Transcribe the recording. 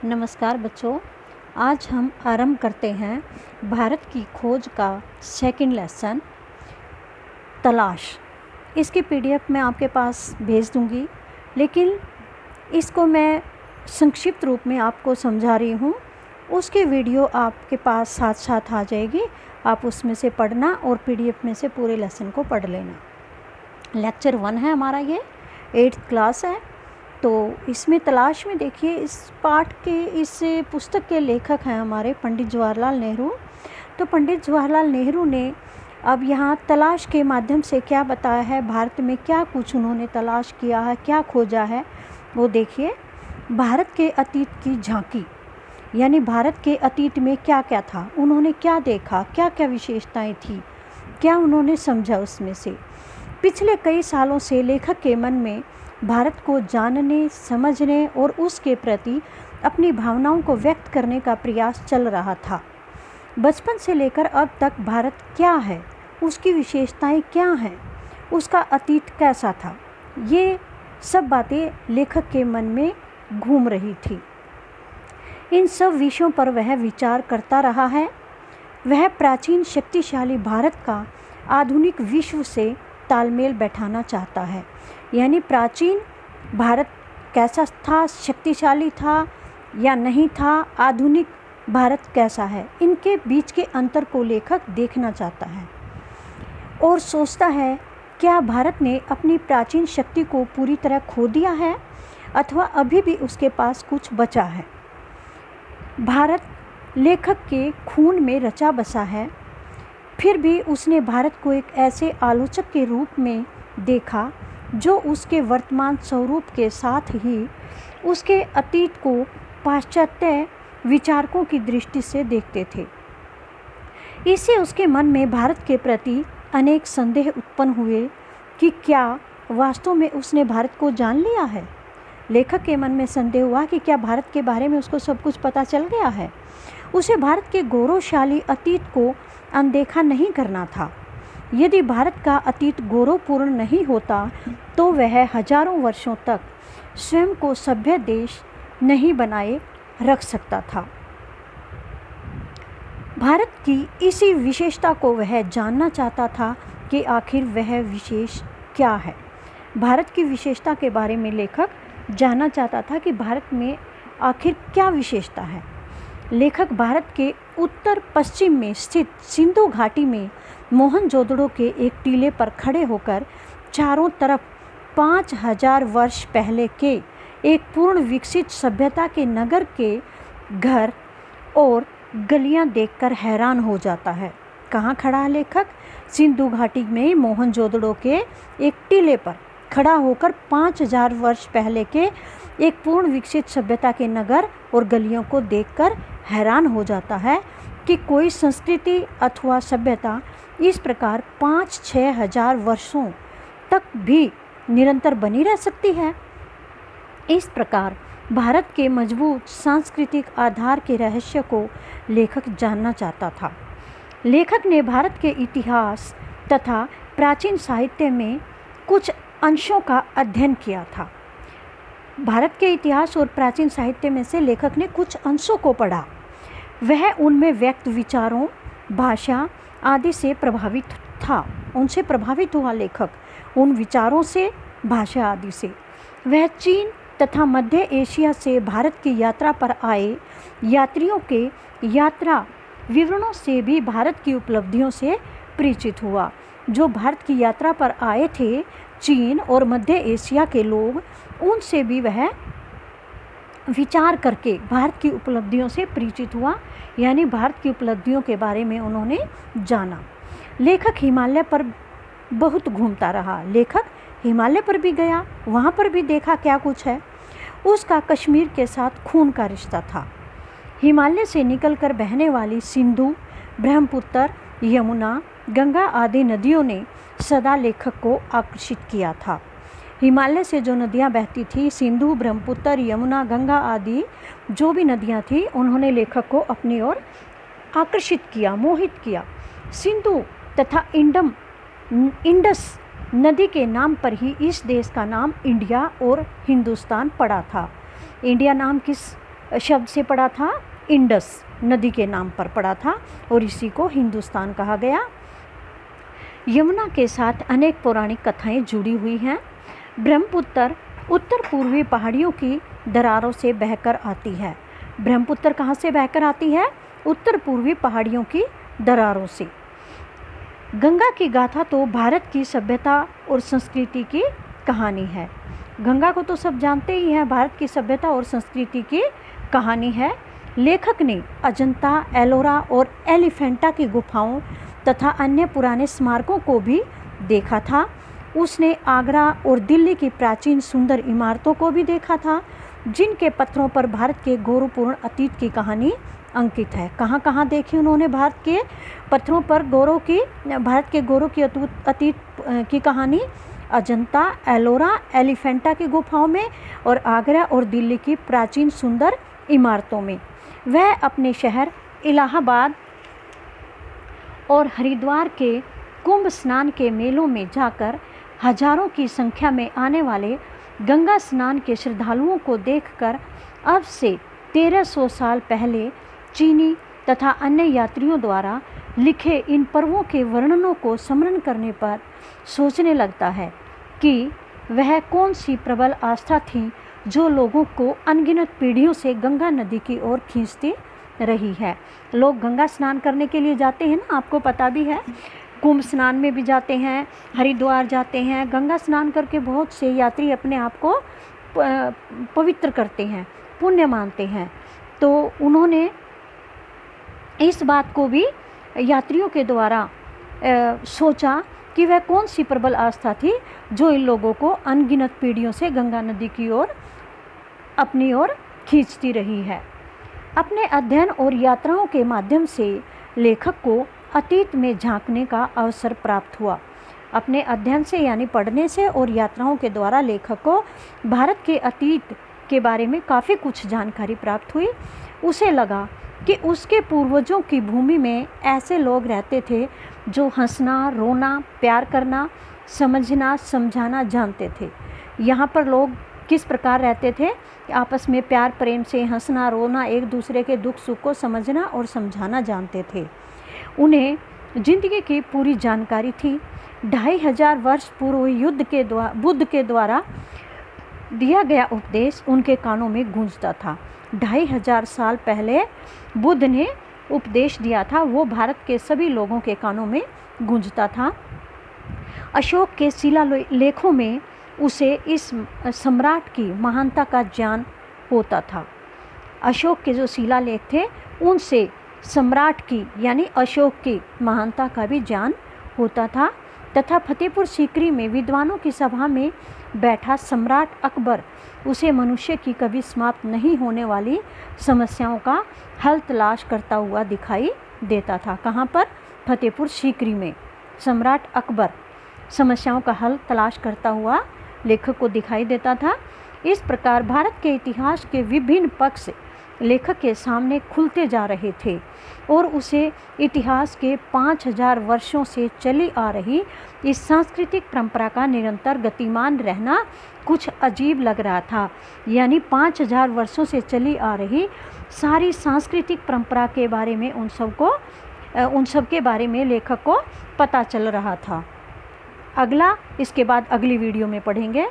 नमस्कार बच्चों, आज हम आरंभ करते हैं भारत की खोज का सेकंड लेसन तलाश। इसकी पीडीएफ मैं आपके पास भेज दूंगी, लेकिन इसको मैं संक्षिप्त रूप में आपको समझा रही हूँ। उसकी वीडियो आपके पास साथ साथ आ जाएगी, आप उसमें से पढ़ना और पीडीएफ में से पूरे लेसन को पढ़ लेना। लेक्चर 1 है हमारा, ये 8th क्लास है। तो इसमें तलाश में देखिए, इस पाठ के इस पुस्तक के लेखक हैं हमारे पंडित जवाहरलाल नेहरू। तो पंडित जवाहरलाल नेहरू ने अब यहाँ तलाश के माध्यम से क्या बताया है, भारत में क्या कुछ उन्होंने तलाश किया है, क्या खोजा है, वो देखिए। भारत के अतीत की झांकी, यानी भारत के अतीत में क्या क्या था, उन्होंने क्या देखा, क्या क्या विशेषताएं थी, क्या उन्होंने समझा उसमें से। पिछले कई सालों से लेखक के मन में भारत को जानने, समझने और उसके प्रति अपनी भावनाओं को व्यक्त करने का प्रयास चल रहा था। बचपन से लेकर अब तक भारत क्या है, उसकी विशेषताएं क्या हैं, उसका अतीत कैसा था, ये सब बातें लेखक के मन में घूम रही थी। इन सब विषयों पर वह विचार करता रहा है। वह प्राचीन शक्तिशाली भारत का आधुनिक विश्व से तालमेल बैठाना चाहता है। यानी प्राचीन भारत कैसा था, शक्तिशाली था या नहीं था, आधुनिक भारत कैसा है, इनके बीच के अंतर को लेखक देखना चाहता है और सोचता है, क्या भारत ने अपनी प्राचीन शक्ति को पूरी तरह खो दिया है अथवा अभी भी उसके पास कुछ बचा है। भारत लेखक के खून में रचा बसा है, फिर भी उसने भारत को एक ऐसे आलोचक के रूप में देखा जो उसके वर्तमान स्वरूप के साथ ही उसके अतीत को पाश्चात्य विचारकों की दृष्टि से देखते थे। इससे उसके मन में भारत के प्रति अनेक संदेह उत्पन्न हुए कि क्या वास्तव में उसने भारत को जान लिया है। लेखक के मन में संदेह हुआ कि क्या भारत के बारे में उसको सब कुछ पता चल गया है। उसे भारत के गौरवशाली अतीत को अनदेखा नहीं करना था। यदि भारत का अतीत गौरवपूर्ण नहीं होता तो वह हजारों वर्षों तक स्वयं को सभ्य देश नहीं बनाए रख सकता था। भारत की इसी विशेषता को वह जानना चाहता था कि आखिर वह विशेष क्या है। भारत की विशेषता के बारे में लेखक जानना चाहता था कि भारत में आखिर क्या विशेषता है। लेखक भारत के उत्तर पश्चिम में स्थित सिंधु घाटी में मोहनजोदड़ो के एक टीले पर खड़े होकर चारों तरफ 5000 वर्ष पहले के एक पूर्ण विकसित सभ्यता के नगर के घर और गलियां देखकर हैरान हो जाता है। कहाँ खड़ा है लेखक? सिंधु घाटी में मोहनजोदड़ो के एक टीले पर खड़ा होकर 5000 वर्ष पहले के एक पूर्ण विकसित सभ्यता के नगर और गलियों को देखकर हैरान हो जाता है कि कोई संस्कृति अथवा सभ्यता इस प्रकार 5-6 हजार वर्षों तक भी निरंतर बनी रह सकती है। इस प्रकार भारत के मजबूत सांस्कृतिक आधार के रहस्य को लेखक जानना चाहता था। लेखक ने भारत के इतिहास तथा प्राचीन साहित्य में कुछ अंशों का अध्ययन किया था। भारत के इतिहास और प्राचीन साहित्य में से लेखक ने कुछ अंशों को पढ़ा। वह उनमें व्यक्त विचारों, भाषा आदि से प्रभावित था। उनसे प्रभावित हुआ लेखक, उन विचारों से, भाषा आदि से। वह चीन तथा मध्य एशिया से भारत की यात्रा पर आए यात्रियों के यात्रा विवरणों से भी भारत की उपलब्धियों से परिचित हुआ। जो भारत की यात्रा पर आए थे, चीन और मध्य एशिया के लोग, उनसे भी वह विचार करके भारत की उपलब्धियों से परिचित हुआ, यानी भारत की उपलब्धियों के बारे में उन्होंने जाना। लेखक हिमालय पर बहुत घूमता रहा। लेखक हिमालय पर भी गया, वहाँ पर भी देखा क्या कुछ है। उसका कश्मीर के साथ खून का रिश्ता था। हिमालय से निकलकर बहने वाली सिंधु, ब्रह्मपुत्र, यमुना, गंगा आदि नदियों ने सदा लेखक को आकर्षित किया था। हिमालय से जो नदियाँ बहती थी, सिंधु, ब्रह्मपुत्र, यमुना, गंगा आदि जो भी नदियाँ थी, उन्होंने लेखक को अपनी ओर आकर्षित किया, मोहित किया। सिंधु तथा इंडस नदी के नाम पर ही इस देश का नाम इंडिया और हिंदुस्तान पड़ा था। इंडिया नाम किस शब्द से पड़ा था, इंडस नदी के नाम पर पड़ा था और इसी को हिंदुस्तान कहा गया। यमुना के साथ अनेक पौराणिक कथाएं जुड़ी हुई हैं। ब्रह्मपुत्र उत्तर पूर्वी पहाड़ियों की दरारों से बहकर आती है। ब्रह्मपुत्र कहाँ से बहकर आती है? उत्तर पूर्वी पहाड़ियों की दरारों से। गंगा की गाथा तो भारत की सभ्यता और संस्कृति की कहानी है। गंगा को तो सब जानते ही हैं, भारत की सभ्यता और संस्कृति की कहानी है। लेखक ने अजंता, एलोरा और एलिफेंटा की गुफाओं तथा अन्य पुराने स्मारकों को भी देखा था। उसने आगरा और दिल्ली की प्राचीन सुंदर इमारतों को भी देखा था, जिनके पत्थरों पर भारत के गौरवपूर्ण अतीत की कहानी अंकित है। कहाँ कहाँ देखी उन्होंने भारत के पत्थरों पर भारत के गौरव की अतीत की कहानी? अजंता, एलोरा, एलिफेंटा की गुफाओं में और आगरा और दिल्ली की प्राचीन सुंदर इमारतों में। वह अपने शहर इलाहाबाद और हरिद्वार के कुंभ स्नान के मेलों में जाकर हजारों की संख्या में आने वाले गंगा स्नान के श्रद्धालुओं को देखकर अब से 1300 साल पहले चीनी तथा अन्य यात्रियों द्वारा लिखे इन पर्वों के वर्णनों को स्मरण करने पर सोचने लगता है कि वह कौन सी प्रबल आस्था थी जो लोगों को अनगिनत पीढ़ियों से गंगा नदी की ओर खींचती रही है। लोग गंगा स्नान करने के लिए जाते हैं ना, आपको पता भी है। कुंभ स्नान में भी जाते हैं, हरिद्वार जाते हैं। गंगा स्नान करके बहुत से यात्री अपने आप को पवित्र करते हैं, पुण्य मानते हैं। तो उन्होंने इस बात को भी यात्रियों के द्वारा सोचा कि वह कौन सी प्रबल आस्था थी जो इन लोगों को अनगिनत पीढ़ियों से गंगा नदी की ओर अपनी ओर खींचती रही है। अपने अध्ययन और यात्राओं के माध्यम से लेखक को अतीत में झांकने का अवसर प्राप्त हुआ। अपने अध्ययन से यानी पढ़ने से और यात्राओं के द्वारा लेखक को भारत के अतीत के बारे में काफ़ी कुछ जानकारी प्राप्त हुई। उसे लगा कि उसके पूर्वजों की भूमि में ऐसे लोग रहते थे जो हंसना, रोना, प्यार करना, समझना, समझाना जानते थे। यहाँ पर लोग किस प्रकार रहते थे? आपस में प्यार प्रेम से हंसना, रोना, एक दूसरे के दुख सुख को समझना और समझाना जानते थे। उन्हें जिंदगी की पूरी जानकारी थी। 2500 वर्ष पूर्व बुद्ध के द्वारा दिया गया उपदेश उनके कानों में गूंजता था। 2500 साल पहले बुद्ध ने उपदेश दिया था, वो भारत के सभी लोगों के कानों में गूंजता था। अशोक के शिलालेखों में उसे इस सम्राट की महानता का ज्ञान होता था। अशोक के जो शिलालेख थे उनसे सम्राट की यानी अशोक की महानता का भी ज्ञान होता था। तथा फतेहपुर सीकरी में विद्वानों की सभा में बैठा सम्राट अकबर उसे मनुष्य की कभी समाप्त नहीं होने वाली समस्याओं का हल तलाश करता हुआ दिखाई देता था। कहाँ पर? फतेहपुर सीकरी में सम्राट अकबर समस्याओं का हल तलाश करता हुआ लेखक को दिखाई देता था। इस प्रकार भारत के इतिहास के विभिन्न पक्ष लेखक के सामने खुलते जा रहे थे और उसे इतिहास के 5000 वर्षों से चली आ रही इस सांस्कृतिक परंपरा का निरंतर गतिमान रहना कुछ अजीब लग रहा था। यानी 5000 वर्षों से चली आ रही सारी सांस्कृतिक परंपरा के बारे में उन सब के बारे में लेखक को पता चल रहा था। अगला इसके बाद अगली वीडियो में पढ़ेंगे।